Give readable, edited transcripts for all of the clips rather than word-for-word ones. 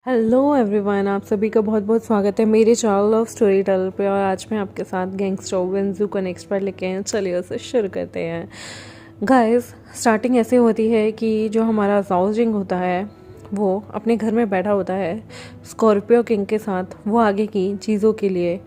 Hello everyone, आप सभी का बहुत बहुत स्वागत है मेरे चैनल ऑफ स्टोरी टेलर पे। और आज मैं आपके साथ गैंगस्टर वेंजू का नेक्स्ट पार्ट लेके आए हैं। चलिए उसे शुरू करते हैं। गाइस, स्टार्टिंग ऐसे होती है कि जो हमारा जाओजिंग होता है वो अपने घर में बैठा होता है स्कॉर्पियो किंग के साथ। वो आगे की चीज़ों के लिए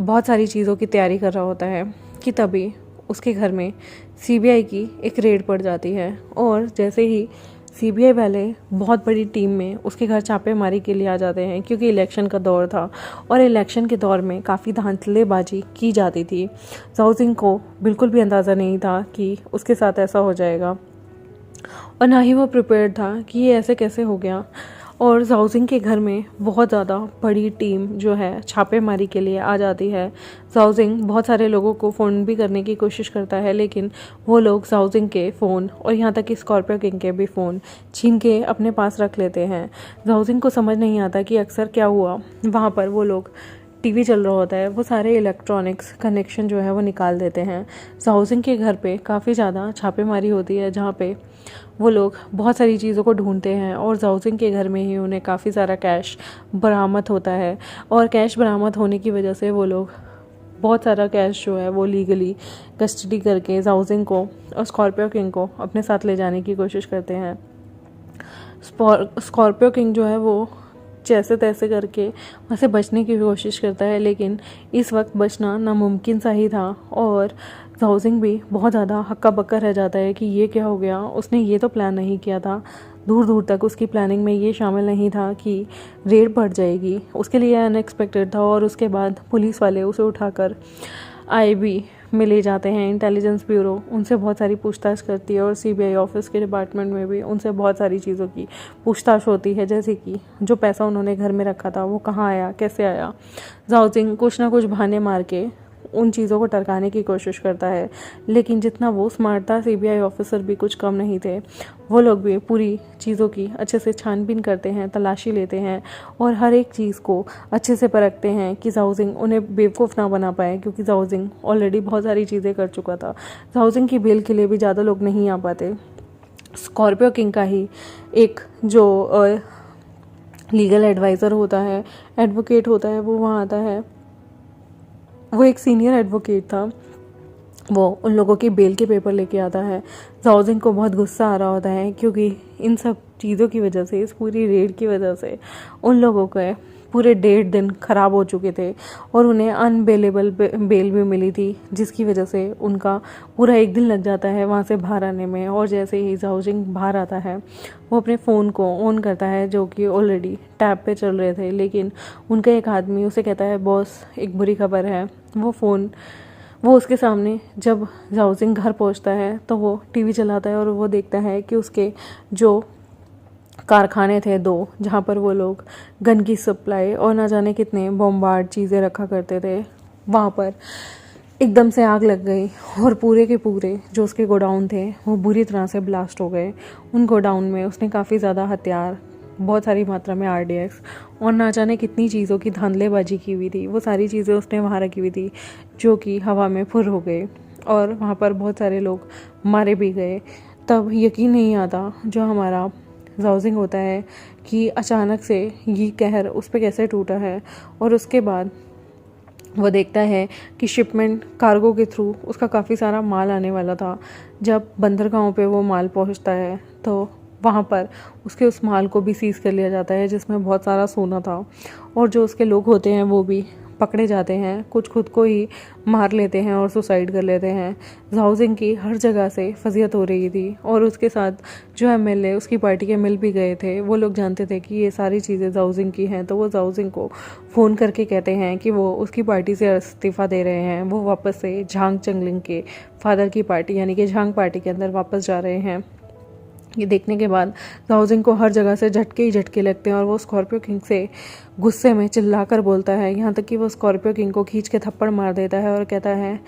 बहुत सारी चीज़ों की तैयारी कर रहा होता है कि तभी उसके घर में सीबीआई की एक रेड पड़ जाती है। और जैसे ही सीबीआई वाले बहुत बड़ी टीम में उसके घर छापेमारी के लिए आ जाते हैं, क्योंकि इलेक्शन का दौर था और इलेक्शन के दौर में काफ़ी धांधलेबाजी की जाती थी। जाओजिंग को बिल्कुल भी अंदाज़ा नहीं था कि उसके साथ ऐसा हो जाएगा, और ना ही वो प्रिपेयर्ड था कि ये ऐसे कैसे हो गया। और जाओजिंग के घर में बहुत ज़्यादा बड़ी टीम जो है छापेमारी के लिए आ जाती है। जाओजिंग बहुत सारे लोगों को फ़ोन भी करने की कोशिश करता है, लेकिन वो लोग जाओजिंग के फ़ोन और यहाँ तक कि स्कॉर्पियो किंग के भी फ़ोन छीन के अपने पास रख लेते हैं। जाओजिंग को समझ नहीं आता कि अक्सर क्या हुआ। वहाँ पर वो लोग टीवी चल रहा होता है, वो सारे इलेक्ट्रॉनिक्स कनेक्शन जो है वो निकाल देते हैं। जाओजिंग के घर पे काफ़ी ज़्यादा छापेमारी होती है, जहाँ पे वो लोग बहुत सारी चीज़ों को ढूंढते हैं और जाओजिंग के घर में ही उन्हें काफ़ी सारा कैश बरामद होता है। और कैश बरामद होने की वजह से वो लोग बहुत सारा कैश जो है वो लीगली कस्टडी करके जाओजिंग को और स्कॉर्पियो किंग को अपने साथ ले जाने की कोशिश करते हैं। स्कॉर्पियो किंग जो है वो जैसे तैसे करके वहाँ से बचने की कोशिश करता है, लेकिन इस वक्त बचना नामुमकिन सा ही था। और जाओजिंग भी बहुत ज़्यादा हक्का बक्का रह जाता है कि ये क्या हो गया, उसने ये तो प्लान नहीं किया था। दूर दूर तक उसकी प्लानिंग में ये शामिल नहीं था कि रेड पड़ जाएगी। उसके लिए अनएक्सपेक्टेड था। और उसके बाद पुलिस वाले उसे उठाकर आईबी में ले जाते हैं, इंटेलिजेंस ब्यूरो। उनसे बहुत सारी पूछताछ करती है और सीबीआई ऑफिस के डिपार्टमेंट में भी उनसे बहुत सारी चीज़ों की पूछताछ होती है, जैसे कि जो पैसा उन्होंने घर में रखा था वो कहाँ आया, कैसे आया। जाओजिंग कुछ ना कुछ बहाने मार के उन चीज़ों को टरकाने की कोशिश करता है, लेकिन जितना वो स्मार्ट था सीबीआई ऑफिसर भी कुछ कम नहीं थे। वो लोग भी पूरी चीज़ों की अच्छे से छानबीन करते हैं, तलाशी लेते हैं और हर एक चीज़ को अच्छे से परखते हैं कि जाओजिंग उन्हें बेवकूफ़ ना बना पाए, क्योंकि जाओजिंग ऑलरेडी बहुत सारी चीज़ें कर चुका था। जाओजिंग की बेल के लिए भी ज़्यादा लोग नहीं आ पाते। स्कॉर्पियो किंग का ही एक जो लीगल एडवाइज़र होता है, एडवोकेट होता है, वो वहाँ आता है। वो एक सीनियर एडवोकेट था। वो उन लोगों की बेल के पेपर लेके आता है। जाओजिंग को बहुत गुस्सा आ रहा होता है, क्योंकि इन सब चीज़ों की वजह से, इस पूरी रेड की वजह से उन लोगों के पूरे 1.5 दिन ख़राब हो चुके थे और उन्हें अनबेलेबल बेल भी मिली थी, जिसकी वजह से उनका पूरा 1 दिन लग जाता है वहाँ से बाहर आने में। और जैसे ही जाओजिंग बाहर आता है, वो अपने फ़ोन को ऑन करता है, जो कि ऑलरेडी टैब पे चल रहे थे, लेकिन उनका एक आदमी उसे कहता है, बॉस एक बुरी खबर है। वो उसके सामने जब जाओजिंग घर पहुंचता है तो वो टीवी चलाता है और वो देखता है कि उसके जो कारखाने थे 2, जहाँ पर वो लोग गन की सप्लाई और ना जाने कितने बॉम्बार्ड चीज़ें रखा करते थे, वहाँ पर एकदम से आग लग गई और पूरे के पूरे जो उसके गोडाउन थे वो बुरी तरह से ब्लास्ट हो गए। उन गोडाउन में उसने काफ़ी ज़्यादा हथियार, बहुत सारी मात्रा में आरडीएक्स और ना जाने कितनी चीज़ों की धांधलेबाजी की हुई थी। वो सारी चीज़ें उसने वहाँ रखी हुई थी, जो कि हवा में फुर हो गए और वहाँ पर बहुत सारे लोग मारे भी गए। तब यकीन नहीं आता जो हमारा जाओजिंग होता है कि अचानक से ये कहर उस पर कैसे टूटा है। और उसके बाद वो देखता है कि शिपमेंट कार्गो के थ्रू उसका काफ़ी सारा माल आने वाला था। जब बंदरगाहों पे वो माल पहुंचता है तो वहाँ पर उसके उस माल को भी सीज़ कर लिया जाता है, जिसमें बहुत सारा सोना था। और जो उसके लोग होते हैं वो भी पकड़े जाते हैं, कुछ खुद को ही मार लेते हैं और सुसाइड कर लेते हैं। जाओजिंग की हर जगह से फजीहत हो रही थी और उसके साथ जो एमएलए उसकी पार्टी के मिल भी गए थे, वो लोग जानते थे कि ये सारी चीज़ें जाओजिंग की हैं। तो वो जाओजिंग को फ़ोन करके कहते हैं कि वो उसकी पार्टी से इस्तीफ़ा दे रहे हैं, वो वापस से झांग चंगलिंग के फादर की पार्टी यानी कि झांग पार्टी के अंदर वापस जा रहे हैं। ये देखने के बाद जाओजिंग को हर जगह से झटके ही झटके लगते हैं और वो स्कॉर्पियो किंग से गुस्से में चिल्लाकर बोलता है, यहाँ तक कि वो स्कॉर्पियो किंग को खींच के थप्पड़ मार देता है और कहता है,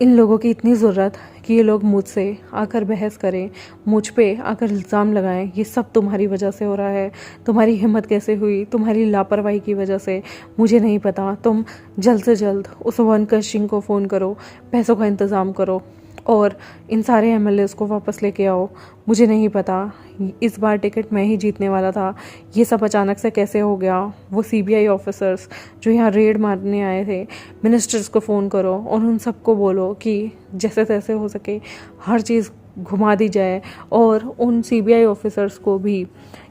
इन लोगों की इतनी ज़रूरत कि ये लोग मुझसे आकर बहस करें, मुझ पे आकर इल्ज़ाम लगाएं, ये सब तुम्हारी वजह से हो रहा है। तुम्हारी हिम्मत कैसे हुई? तुम्हारी लापरवाही की वजह से। मुझे नहीं पता। तुम जल्द से जल्द उस वनकर सिंह को फ़ोन करो, पैसों का इंतज़ाम करो और इन सारे एमएलएस को वापस लेके आओ। मुझे नहीं पता, इस बार टिकट मैं ही जीतने वाला था, ये सब अचानक से कैसे हो गया। वो सीबीआई ऑफिसर्स जो यहाँ रेड मारने आए थे, मिनिस्टर्स को फ़ोन करो और उन सबको बोलो कि जैसे तैसे हो सके हर चीज़ घुमा दी जाए और उन सीबीआई ऑफिसर्स को भी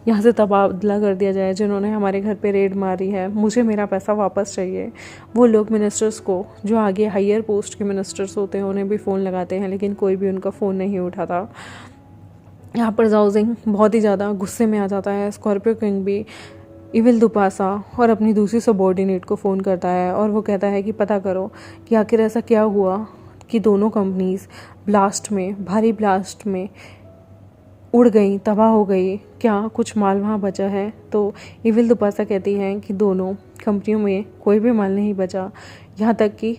यहाँ से तबादला कर दिया जाए जिन्होंने हमारे घर पे रेड मारी है। मुझे मेरा पैसा वापस चाहिए। वो लोग मिनिस्टर्स को, जो आगे हायर पोस्ट के मिनिस्टर्स होते हैं, उन्हें भी फ़ोन लगाते हैं, लेकिन कोई भी उनका फ़ोन नहीं उठाता। यहाँ पर जाओजिंग बहुत ही ज़्यादा गुस्से में आ जाता है। स्कॉर्पियो किंग भी इविल दुपासा और अपनी दूसरी सबॉर्डिनेट को फ़ोन करता है और वो कहता है कि पता करो कि आखिर ऐसा क्या हुआ कि दोनों कंपनीज ब्लास्ट में, भारी ब्लास्ट में उड़ गई, तबाह हो गई, क्या कुछ माल वहाँ बचा है। तो इविल दुपासा कहती हैं कि दोनों कंपनियों में कोई भी माल नहीं बचा, यहाँ तक कि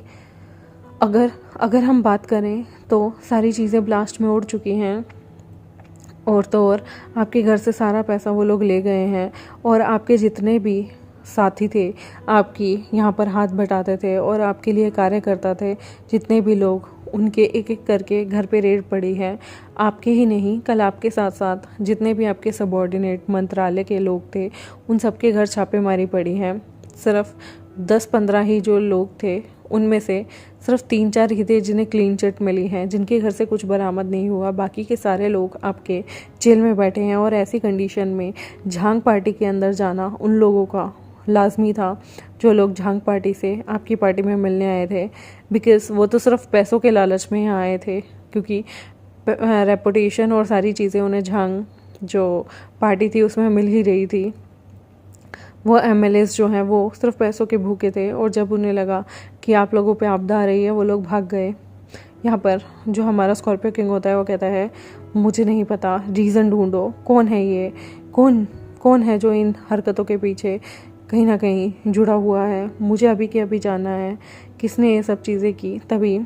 अगर हम बात करें तो सारी चीज़ें ब्लास्ट में उड़ चुकी हैं और तो और आपके घर से सारा पैसा वो लोग ले गए हैं और आपके जितने भी साथी थे, आपकी यहाँ पर हाथ बटाते थे और आपके लिए कार्य करता थे, जितने भी लोग, उनके एक एक करके घर पे रेड पड़ी है। आपके ही नहीं, कल आपके साथ साथ जितने भी आपके सबॉर्डिनेट मंत्रालय के लोग थे, उन सबके घर छापेमारी पड़ी है। सिर्फ 10-15 ही जो लोग थे, उनमें से सिर्फ 3-4 ही थे जिन्हें क्लीन चिट मिली है, जिनके घर से कुछ बरामद नहीं हुआ। बाकी के सारे लोग आपके जेल में बैठे हैं और ऐसी कंडीशन में झांग पार्टी के अंदर जाना उन लोगों का लाजमी था जो लोग झांग पार्टी से आपकी पार्टी में मिलने आए थे, बिकॉज़ वो तो सिर्फ पैसों के लालच में यहाँ आए थे, क्योंकि रेपुटेशन और सारी चीज़ें उन्हें झांग जो पार्टी थी उसमें मिल ही रही थी। वो एमएलएस जो हैं वो सिर्फ पैसों के भूखे थे और जब उन्हें लगा कि आप लोगों पे आपदा आ रही है, वो लोग भाग गए। यहाँ पर जो हमारा स्कॉर्पियो किंग होता है वो कहता है मुझे नहीं पता, रीज़न ढूंढो, कौन है ये, कौन है जो इन हरकतों के पीछे कहीं ना कहीं जुड़ा हुआ है। मुझे अभी के अभी जानना है किसने ये सब चीज़ें की। तभी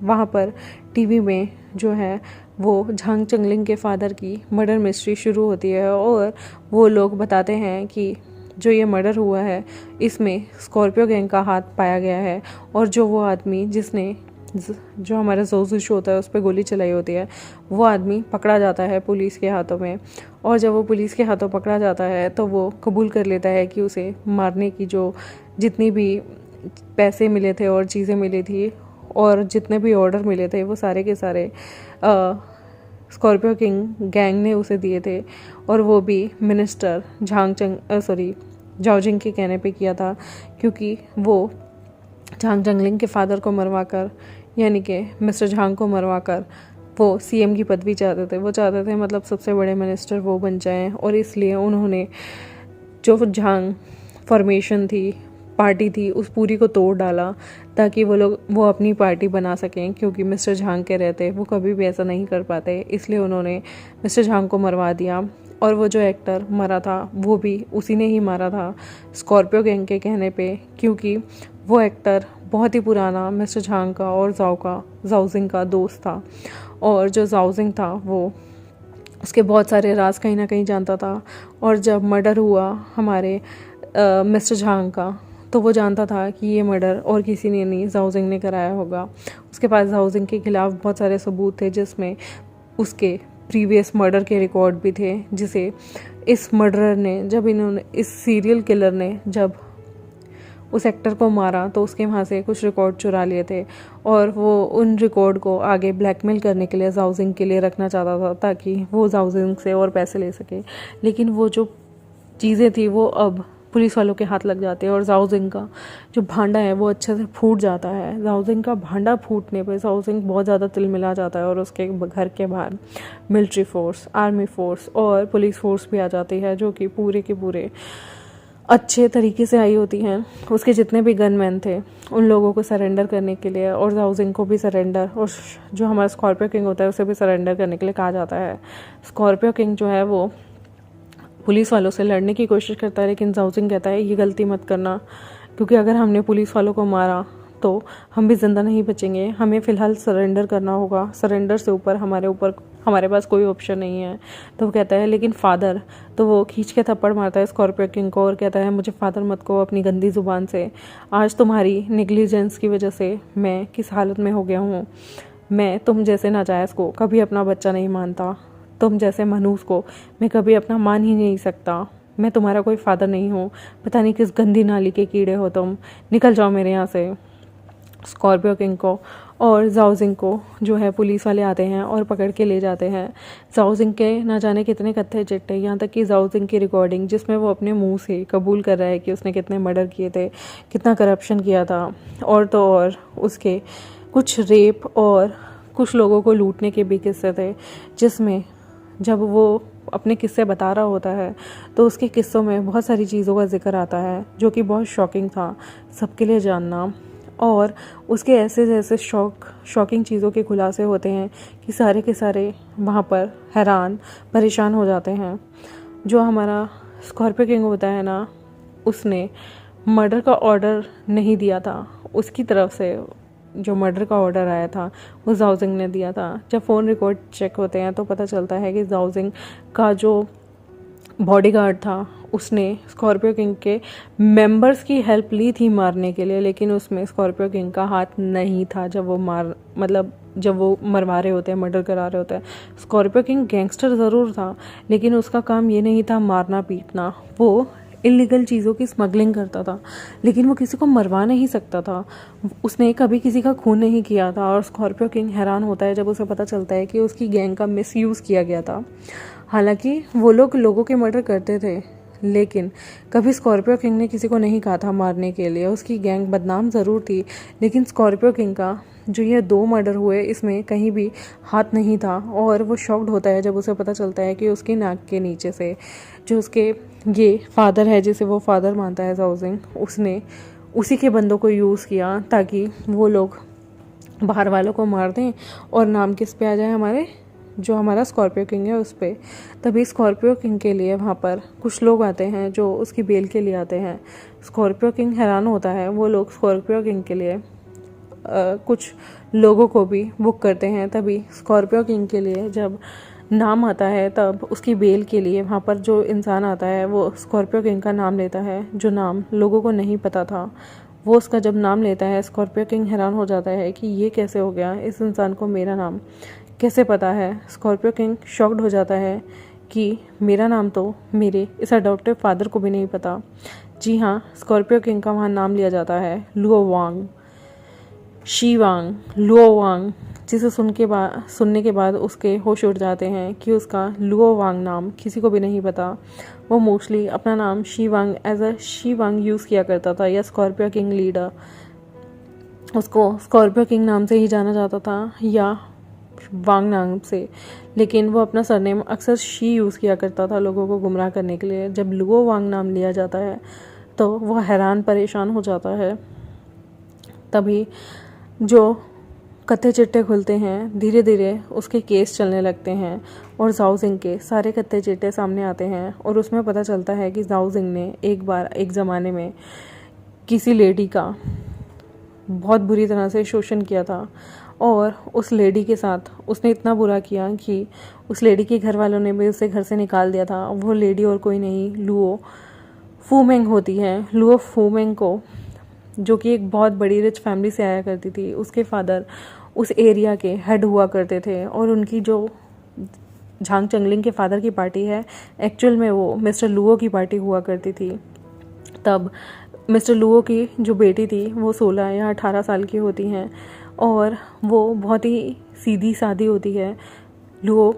वहाँ पर टीवी में जो है वो झांग चंगलिंग के फादर की मर्डर मिस्ट्री शुरू होती है और वो लोग बताते हैं कि जो ये मर्डर हुआ है इसमें स्कॉर्पियो गैंग का हाथ पाया गया है और जो वो आदमी जिसने जो हमारा जोजू शो होता है उस पर गोली चलाई होती है, वो आदमी पकड़ा जाता है पुलिस के हाथों में। और जब वो पुलिस के हाथों पकड़ा जाता है तो वो कबूल कर लेता है कि उसे मारने की जो जितनी भी पैसे मिले थे और चीज़ें मिली थी और जितने भी ऑर्डर मिले थे वो सारे के सारे स्कॉर्पियो किंग गैंग ने उसे दिए थे और वो भी मिनिस्टर जाओजिंग के कहने पे किया था, क्योंकि वो झांग चंगलिंग के फादर को मरवाकर, यानी कि मिस्टर झांग को मरवाकर वो सीएम की पदवी चाहते थे। वो चाहते थे मतलब सबसे बड़े मिनिस्टर वो बन जाएं और इसलिए उन्होंने जो झांग फॉर्मेशन थी, पार्टी थी, उस पूरी को तोड़ डाला ताकि वो अपनी पार्टी बना सकें, क्योंकि मिस्टर झांग के रहते वो कभी भी ऐसा नहीं कर पाते। इसलिए उन्होंने मिस्टर झांग को मरवा दिया और वो जो एक्टर मरा था वो भी उसी ने ही मारा था स्कॉर्पियो गैंग के कहने पे, क्योंकि वो एक्टर बहुत ही पुराना मिस्टर झांग का और जाओजिंग का दोस्त था और जो जाओजिंग था वो उसके बहुत सारे राज कहीं ना कहीं जानता था। और जब मर्डर हुआ हमारे मिस्टर झांग का, तो वो जानता था कि ये मर्डर और किसी ने नहीं, जाओजिंग ने कराया होगा। उसके पास जाओजिंग के खिलाफ बहुत सारे सबूत थे, जिसमें उसके प्रीवियस मर्डर के रिकॉर्ड भी थे, जिसे इस मर्डरर ने, जब इन्होंने, इस सीरियल किलर ने जब उस एक्टर को मारा तो उसके वहाँ से कुछ रिकॉर्ड चुरा लिए थे और वो उन रिकॉर्ड को आगे ब्लैकमेल करने के लिए जाओजिंग के लिए रखना चाहता था ताकि वो जाओजिंग से और पैसे ले सके। लेकिन वो जो चीज़ें थी वो अब पुलिस वालों के हाथ लग जाते हैं और जाओजिंग का जो भांडा है वो अच्छे से फूट जाता है। जाओजिंग का भांडा फूटने पे जाओजिंग बहुत ज़्यादा तिलमिला जाता है और उसके घर के बाहर मिलिट्री फोर्स, आर्मी फोर्स और पुलिस फोर्स भी आ जाती है, जो कि पूरे के पूरे अच्छे तरीके से आई होती हैं। उसके जितने भी गनमैन थे उन लोगों को सरेंडर करने के लिए और जाओजिंग को भी सरेंडर, और जो हमारा स्कॉर्पियो किंग होता है उसे भी सरेंडर करने के लिए कहा जाता है। स्कॉर्पियो किंग जो है वो पुलिस वालों से लड़ने की कोशिश करता है, लेकिन जाओजिंग कहता है ये गलती मत करना, क्योंकि अगर हमने पुलिस वालों को मारा तो हम भी ज़िंदा नहीं बचेंगे, हमें फ़िलहाल सरेंडर करना होगा, सरेंडर से ऊपर हमारे पास कोई ऑप्शन नहीं है। तो वो कहता है लेकिन फादर, तो वो खींच के थप्पड़ मारता है स्कॉर्पियो किंग को और कहता है मुझे फादर मत कहो अपनी गंदी ज़ुबान से, आज तुम्हारी नेग्लिजेंस की वजह से मैं किस हालत में हो गया हूँ। मैं तुम जैसे नाजायज़ को कभी अपना बच्चा नहीं मानता, तुम जैसे मनूस को मैं कभी अपना मान ही नहीं सकता। मैं तुम्हारा कोई फादर नहीं हूँ, पता नहीं किस गंदी नाली के कीड़े हो तुम, निकल जाओ मेरे यहाँ से। स्कॉर्पियो किंग को और जाओजिंग को जो है पुलिस वाले आते हैं और पकड़ के ले जाते हैं। जाओजिंग के ना जाने कितने कत्थे चिट्टे, यहाँ तक कि जाओजिंग की रिकॉर्डिंग जिसमें वो अपने मुंह से कबूल कर रहा है कि उसने कितने मर्डर किए थे, कितना करप्शन किया था, और तो और उसके कुछ रेप और कुछ लोगों को लूटने के भी किस्से थे, जिसमें जब वो अपने किस्से बता रहा होता है तो उसके किस्सों में बहुत सारी चीज़ों का जिक्र आता है जो कि बहुत शॉकिंग था सबके लिए जानना। और उसके ऐसे जैसे शॉकिंग चीज़ों के खुलासे होते हैं कि सारे के सारे वहाँ पर हैरान परेशान हो जाते हैं। जो हमारा स्कॉर्पियो किंग होता है ना, उसने मर्डर का ऑर्डर नहीं दिया था, उसकी तरफ से जो मर्डर का ऑर्डर आया था वो जाओजिंग ने दिया था। जब फ़ोन रिकॉर्ड चेक होते हैं तो पता चलता है कि जाओजिंग का जो बॉडीगार्ड था उसने स्कॉर्पियो किंग के मेंबर्स की हेल्प ली थी मारने के लिए, लेकिन उसमें स्कॉर्पियो किंग का हाथ नहीं था जब वो मरवा रहे होते हैं, मर्डर करा रहे होते हैं। स्कॉर्पियो किंग गैंगस्टर ज़रूर था, लेकिन उसका काम ये नहीं था मारना पीटना। वो इलीगल चीज़ों की स्मगलिंग करता था, लेकिन वो किसी को मरवा नहीं सकता था। उसने कभी किसी का खून नहीं किया था। और स्कॉर्पियो किंग हैरान होता है जब उसे पता चलता है कि उसकी गैंग का मिसयूज़ किया गया था। हालांकि वो लोग लोगों के मर्डर करते थे, लेकिन कभी स्कॉर्पियो किंग ने किसी को नहीं कहा था मारने के लिए। उसकी गैंग बदनाम ज़रूर थी, लेकिन स्कॉर्पियो किंग का जो ये 2 मर्डर हुए इसमें कहीं भी हाथ नहीं था। और वो शॉक्ड होता है जब उसे पता चलता है कि उसकी नाक के नीचे से जो उसके ये फादर है, जिसे वो फादर मानता है जाओजिंग, उसने उसी के बंदों को यूज़ किया ताकि वो लोग बाहर वालों को मार दें और नाम किस पे आ जाए, हमारा स्कॉर्पियो किंग है उस पर। तभी स्कॉर्पियो किंग के लिए वहाँ पर कुछ लोग आते हैं जो उसकी बेल के लिए आते हैं। स्कॉर्पियो किंग हैरान होता है, वो लोग स्कॉर्पियो किंग के लिए कुछ लोगों को भी बुक करते हैं। तभी स्कॉर्पियो किंग के लिए जब नाम आता है तब उसकी बेल के लिए वहाँ पर जो इंसान आता है वो स्कॉर्पियो किंग का नाम लेता है, जो नाम लोगों को नहीं पता था। वो उसका जब नाम लेता है, स्कॉर्पियो किंग हैरान हो जाता है कि ये कैसे हो गया, इस इंसान को मेरा नाम कैसे पता है। स्कॉर्पियो किंग शॉक्ड हो जाता है कि मेरा नाम तो मेरे इस अडॉप्टिव फादर को भी नहीं पता। जी हाँ, स्कॉर्पियो किंग का वहाँ नाम लिया जाता है Luo Wang, Xi Wang, Luo Wang, जिसे सुनने के बाद उसके होश उड़ जाते हैं कि उसका लुओ वांग नाम किसी को भी नहीं पता। वो मोस्टली अपना नाम Xi Wang as a Xi Wang use किया करता था, या स्कॉर्पियो किंग लीडर, उसको स्कॉर्पियो किंग नाम से ही जाना जाता था या वांग नाम से। लेकिन वो अपना सरनेम अक्सर शी यूज़ किया करता था लोगों को गुमराह करने के लिए। जब लुओ वांग नाम लिया जाता है तो वो हैरान परेशान हो जाता है। तभी जो कत्थे चिट्टे खुलते हैं, धीरे धीरे उसके केस चलने लगते हैं और जाओजिंग के सारे कत्थे चिट्टे सामने आते हैं। और उसमें पता चलता है कि जाओजिंग ने एक बार एक ज़माने में किसी लेडी का बहुत बुरी तरह से शोषण किया था, और उस लेडी के साथ उसने इतना बुरा किया कि उस लेडी के घर वालों ने भी उसे घर से निकाल दिया था। वो लेडी और कोई नहीं, लुओ फूमेंग होती है। लुओ फूमेंग को, जो कि एक बहुत बड़ी रिच फैमिली से आया करती थी, उसके फादर उस एरिया के हेड हुआ करते थे। और उनकी जो झांग चंगलिंग के फादर की पार्टी है, एक्चुअल में वो मिस्टर लुओ की पार्टी हुआ करती थी। तब मिस्टर लुओ की जो बेटी थी वो 16 या 18 साल की होती हैं, और वो बहुत ही सीधी सादी होती है, लुओ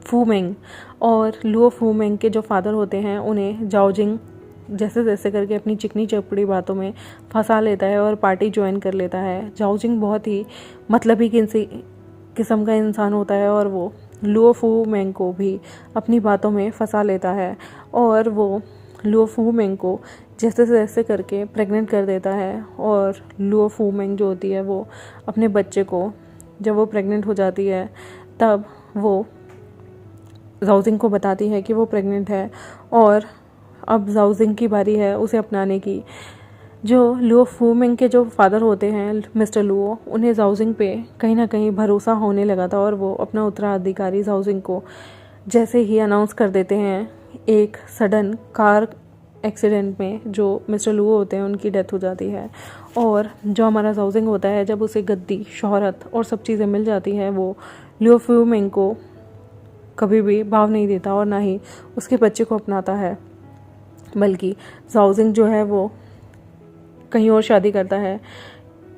फूमेंग। और लुओ फूमेंग के जो फादर होते हैं उन्हें जाओजिंग जैसे तैसे करके अपनी चिकनी चपड़ी बातों में फंसा लेता है और पार्टी ज्वाइन कर लेता है। जाओजिंग बहुत ही मतलबी किस्म का इंसान होता है, और वो लुओ फूमेंग को भी अपनी बातों में फंसा लेता है। और वो लुओ फूमेंग को जैसे तैसे करके प्रेग्नेंट कर देता है। और लुओ फूमेंग जो होती है वो अपने बच्चे को, जब वो प्रेग्नेंट हो जाती है तब वो जाओजिंग को बताती है कि वो प्रेग्नेंट है, और अब जाओजिंग की बारी है उसे अपनाने की। जो लुओ फूमेंग के जो फादर होते हैं मिस्टर लुओ, उन्हें जाओजिंग पे कहीं ना कहीं भरोसा होने लगा था, और वो अपना उत्तराधिकारी जाओजिंग को जैसे ही अनाउंस कर देते हैं, एक सडन कार एक्सीडेंट में जो मिस्टर लुओ होते हैं उनकी डेथ हो जाती है। और जो हमारा जाओजिंग होता है, जब उसे गद्दी, शोहरत और सब चीज़ें मिल जाती हैं, वो लियो फ्यूमिंग को कभी भी भाव नहीं देता और ना ही उसके बच्चे को अपनाता है, बल्कि जाओजिंग जो है वो कहीं और शादी करता है।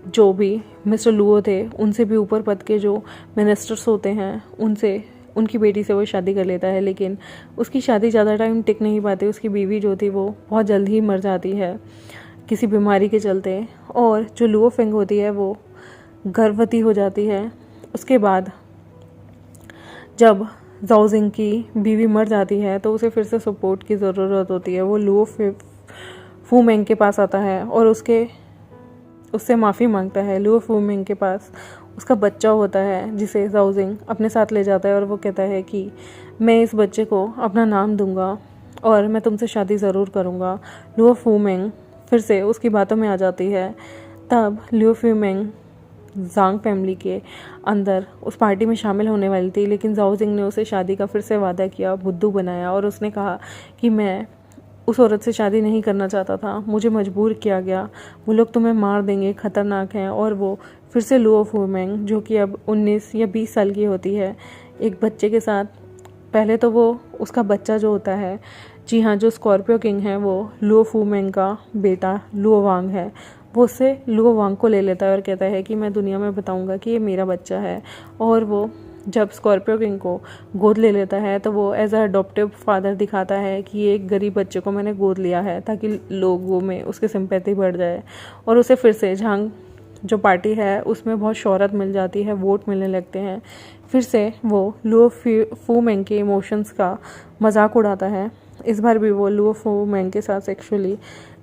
जो भी मिस्टर लुओ थे उनसे भी ऊपर पद के जो मिनिस्टर्स होते हैं उनसे, उनकी बेटी से वो शादी कर लेता है, लेकिन उसकी शादी ज़्यादा टाइम टिक नहीं पाती। उसकी बीवी जो थी वो बहुत जल्द ही मर जाती है किसी बीमारी के चलते, और जो लुओ फेंग होती है वो गर्भवती हो जाती है। उसके बाद जब जाओजिंग की बीवी मर जाती है तो उसे फिर से सपोर्ट की ज़रूरत होती है। वो लुओ फूमेंग के पास आता है और उससे माफ़ी मांगता है। लुओ फूमेंग के पास उसका बच्चा होता है जिसे जाओजिंग अपने साथ ले जाता है और वो कहता है कि मैं इस बच्चे को अपना नाम दूंगा और मैं तुमसे शादी ज़रूर करूंगा। लुओ फूमेंग फिर से उसकी बातों में आ जाती है। तब लियो फ्यूमेंग जांग फैमिली के अंदर उस पार्टी में शामिल होने वाली थी, लेकिन जाओजिंग ने उसे शादी का फिर से वादा किया, बुद्धू बनाया और उसने कहा कि मैं उस औरत से शादी नहीं करना चाहता था, मुझे मजबूर किया गया, वो लोग तुम्हें मार देंगे, ख़तरनाक हैं। और वो फिर से लुओ फूमेंग, जो कि अब 19 या 20 साल की होती है, एक बच्चे के साथ, पहले तो वो उसका बच्चा जो होता है, जी हाँ, जो स्कॉर्पियो किंग है वो लुओ फूमेंग का बेटा लुओ वांग है, वो उससे लुओ वांग को ले लेता है और कहता है कि मैं दुनिया में बताऊंगा कि ये मेरा बच्चा है। और वो जब स्कॉर्पियो किंग को गोद ले लेता है तो वो एज अ अडॉप्टिव फादर दिखाता है कि ये एक गरीब बच्चे को मैंने गोद लिया है, ताकि लोगों में उसकी सिंपैथी बढ़ जाए। और उसे फिर से झांग जो पार्टी है उसमें बहुत शोहरत मिल जाती है, वोट मिलने लगते हैं। फिर से वो लुओ फूमेंग के इमोशंस का मजाक उड़ाता है। इस बार भी वो लुओ फूमेंग के साथ सेक्सुअली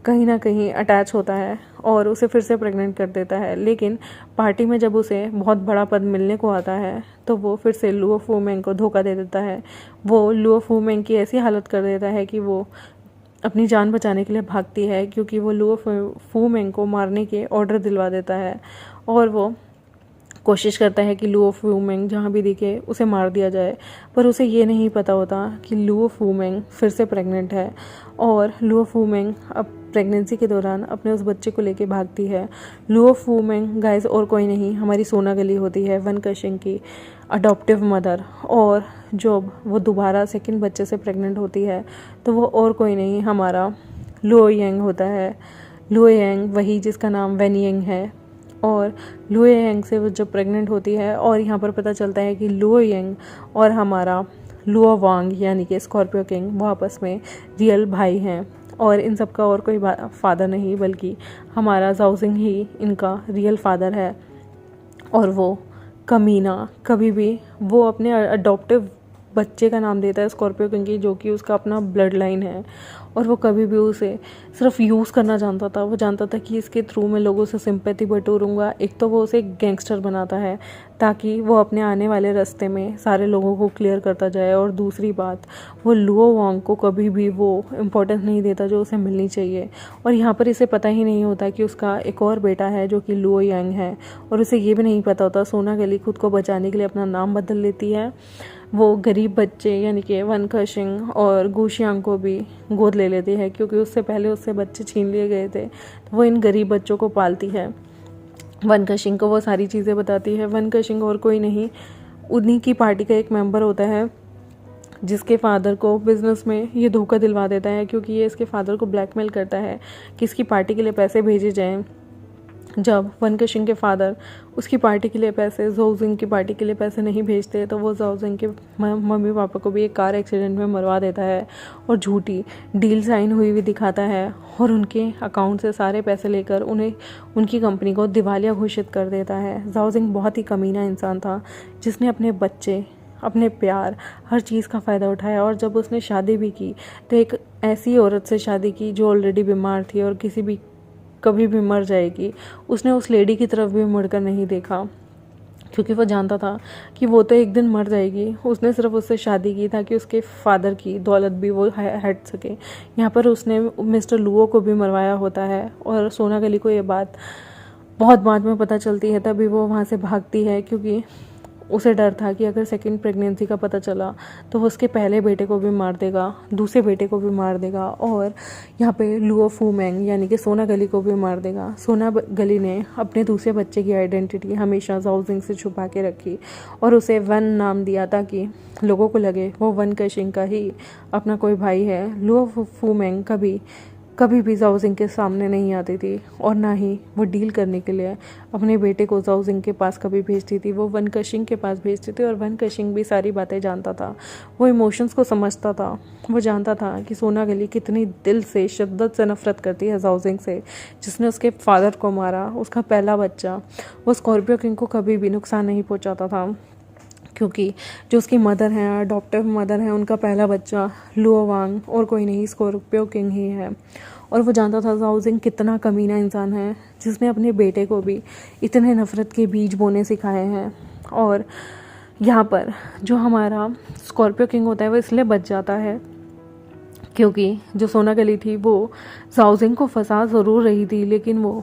कहीं ना कहीं अटैच होता है और उसे फिर से प्रेग्नेंट कर देता है। लेकिन पार्टी में जब उसे बहुत बड़ा पद मिलने को आता है तो वो फिर से लुओ फूमेंग को धोखा दे देता है। वो लुओ फूमेंग की ऐसी हालत कर देता है कि वो अपनी जान बचाने के लिए भागती है, क्योंकि वो लुओ फूमेंग को मारने के ऑर्डर दिलवा देता है और वो कोशिश करता है कि लुओ फूमेंग जहाँ भी दिखे उसे मार दिया जाए। पर उसे ये नहीं पता होता कि लुओ फूमेंग फिर से प्रेग्नेंट है और लुओ फूमेंग अब प्रेगनेंसी के दौरान अपने उस बच्चे को लेके भागती है। लुओ फूमेंग गाइस और कोई नहीं, हमारी सोना गली होती है, वन कशिंग की अडॉप्टिव मदर। और जब वो दोबारा सेकंड बच्चे से प्रेग्नेंट होती है तो वो और कोई नहीं, हमारा लुओ येंग होता है। लुओ येंग वही जिसका नाम वेन येंग है। और लुओ येंग से वो जब प्रेग्नेंट होती है और यहाँ पर पता चलता है कि लुओ येंग और हमारा लुओ वांग यानी कि स्कॉर्पियो किंग वो आपस में रियल भाई हैं और इन सब का और कोई फादर नहीं बल्कि हमारा जाओजिंग ही इनका रियल फादर है। और वो कमीना कभी भी वो अपने अडॉप्टिव बच्चे का नाम देता है स्कॉर्पियो किंग, जो कि उसका अपना ब्लड लाइन है, और वो कभी भी उसे सिर्फ यूज़ करना जानता था। वो जानता था कि इसके थ्रू मैं लोगों से सिंपैथी बटोरूंगा। एक तो वो उसे गैंगस्टर बनाता है ताकि वो अपने आने वाले रास्ते में सारे लोगों को क्लियर करता जाए, और दूसरी बात वो लुओ वांग को कभी भी वो इम्पोर्टेंस नहीं देता जो उसे मिलनी चाहिए। और यहाँ पर इसे पता ही नहीं होता कि उसका एक और बेटा है जो कि लुओ यांग है, और उसे ये भी नहीं पता होता सोना गली खुद को बचाने के लिए अपना नाम बदल लेती है। वो गरीब बच्चे यानी कि वन कशिंग और गुशियांग को भी गोद ले लेती है, क्योंकि उससे पहले उससे बच्चे छीन लिए गए थे, तो वो इन गरीब बच्चों को पालती है। वन कशिंग को वो सारी चीज़ें बताती है। वन कशिंग और कोई नहीं, उन्हीं की पार्टी का एक मेंबर होता है जिसके फादर को बिज़नेस में ये धोखा दिलवा देता है, क्योंकि ये इसके फादर को ब्लैकमेल करता है कि इसकी पार्टी के लिए पैसे भेजे जाएं। जब वन कशिंग के फादर उसकी पार्टी के लिए पैसे, जाओजिंग की पार्टी के लिए पैसे नहीं भेजते, तो वो जाओजिंग के मम्मी पापा को भी एक कार एक्सीडेंट में मरवा देता है और झूठी डील साइन हुई हुई दिखाता है, और उनके अकाउंट से सारे पैसे लेकर उन्हें उनकी कंपनी को दिवालिया घोषित कर देता है। जाओजिंग बहुत ही कमीना इंसान था जिसने अपने बच्चे, अपने प्यार, हर चीज़ का फ़ायदा उठाया। और जब उसने शादी भी की तो एक ऐसी औरत से शादी की जो ऑलरेडी बीमार थी और कभी भी मर जाएगी। उसने उस लेडी की तरफ भी मुड़कर नहीं देखा, क्योंकि वो जानता था कि वो तो एक दिन मर जाएगी। उसने सिर्फ उससे शादी की ताकि उसके फादर की दौलत भी वो हट सके। यहाँ पर उसने मिस्टर लुओ को भी मरवाया होता है, और सोना गली को ये बात बहुत बाद में पता चलती है, तभी वो वहाँ से भागती है, क्योंकि उसे डर था कि अगर सेकंड प्रेगनेंसी का पता चला तो वो उसके पहले बेटे को भी मार देगा, दूसरे बेटे को भी मार देगा, और यहाँ पे लुओ फूमेंग यानी कि सोना गली को भी मार देगा। सोना गली ने अपने दूसरे बच्चे की आइडेंटिटी हमेशा जाओजिंग से छुपा के रखी और उसे वन नाम दिया ताकि लोगों को लगे वो वन कशिंग का ही अपना कोई भाई है। लुओ फूमेंग कभी भी जाओजिंग के सामने नहीं आती थी और ना ही वो डील करने के लिए अपने बेटे को जाओजिंग के पास कभी भेजती थी, वो वन कशिंग के पास भेजती थी। और वन कशिंग भी सारी बातें जानता था, वो इमोशंस को समझता था, वो जानता था कि सोना गली कितनी दिल से शिद्दत से नफरत करती है जाओजिंग से, जिसने उसके फादर को मारा, उसका पहला बच्चा। वो स्कॉर्पियो किंग को कभी भी नुकसान नहीं पहुँचाता था क्योंकि जो उसकी मदर हैं, अडॉप्टिव मदर हैं, उनका पहला बच्चा लुओ वांग और कोई नहीं स्कॉर्पियो किंग ही है। और वो जानता था जाओजिंग कितना कमीना इंसान है जिसने अपने बेटे को भी इतने नफ़रत के बीज बोने सिखाए हैं। और यहाँ पर जो हमारा स्कॉर्पियो किंग होता है वो इसलिए बच जाता है क्योंकि जो सोना गली थी वो जाओजिंग को फंसा ज़रूर रही थी, लेकिन वो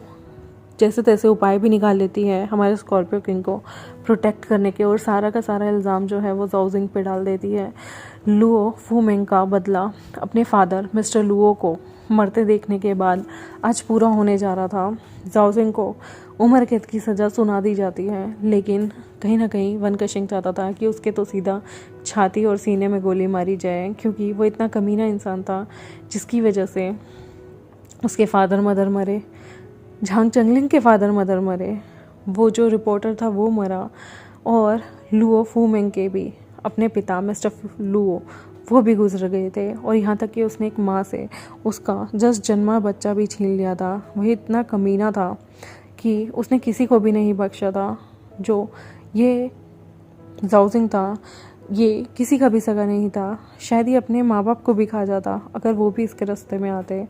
जैसे तैसे उपाय भी निकाल लेती है हमारे स्कॉर्पियो किंग को प्रोटेक्ट करने के, और सारा का सारा इल्ज़ाम जो है वो जाओजिंग पे डाल देती है। लुओ फूमेंग का बदला अपने फादर मिस्टर लुओ को मरते देखने के बाद आज पूरा होने जा रहा था। जाओजिंग को उम्र कैद की सज़ा सुना दी जाती है, लेकिन कहीं ना कहीं वन कशिंग चाहता था कि उसके तो सीधा छाती और सीने में गोली मारी जाए, क्योंकि वो इतना कमीना इंसान था जिसकी वजह से उसके फादर मदर मरे, झांग चंगलिंग के फादर मदर मरे, वो जो रिपोर्टर था वो मरा, और लुओ फूमेंग के भी अपने पिता मिस्टर लुओ वो भी गुजर गए थे। और यहाँ तक कि उसने एक माँ से उसका जस्ट जन्मा बच्चा भी छीन लिया था। वही इतना कमीना था कि उसने किसी को भी नहीं बख्शा था। जो ये जाओजिंग था ये किसी का भी सगा नहीं था, शायद ये अपने माँ बाप को भी खा जाता अगर वो भी इसके रास्ते में आते।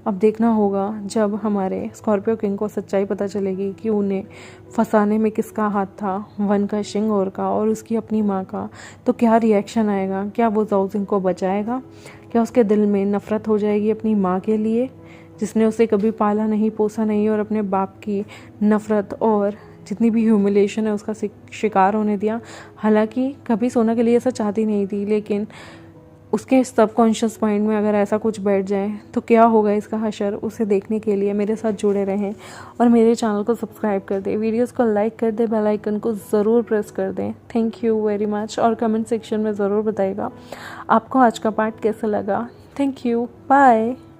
अब देखना होगा जब हमारे स्कॉर्पियो किंग को सच्चाई पता चलेगी कि उन्हें फंसाने में किसका हाथ था, वन का, शिंग और उसकी अपनी माँ का, तो क्या रिएक्शन आएगा। क्या वो जाओजिंग को बचाएगा? क्या उसके दिल में नफ़रत हो जाएगी अपनी माँ के लिए जिसने उसे कभी पाला नहीं पोसा नहीं, और अपने बाप की नफ़रत और जितनी भी ह्यूमिलेशन है उसका शिकार होने दिया। हालांकि कभी सोना के लिए ऐसा चाहती नहीं थी, लेकिन उसके सबकॉन्शियस माइंड में अगर ऐसा कुछ बैठ जाए तो क्या होगा इसका हशर। उसे देखने के लिए मेरे साथ जुड़े रहें और मेरे चैनल को सब्सक्राइब कर दें, वीडियोस को लाइक कर दें, बेल आइकन को ज़रूर प्रेस कर दें। थैंक यू वेरी मच, और कमेंट सेक्शन में ज़रूर बताइएगा आपको आज का पार्ट कैसा लगा। Thank you, bye.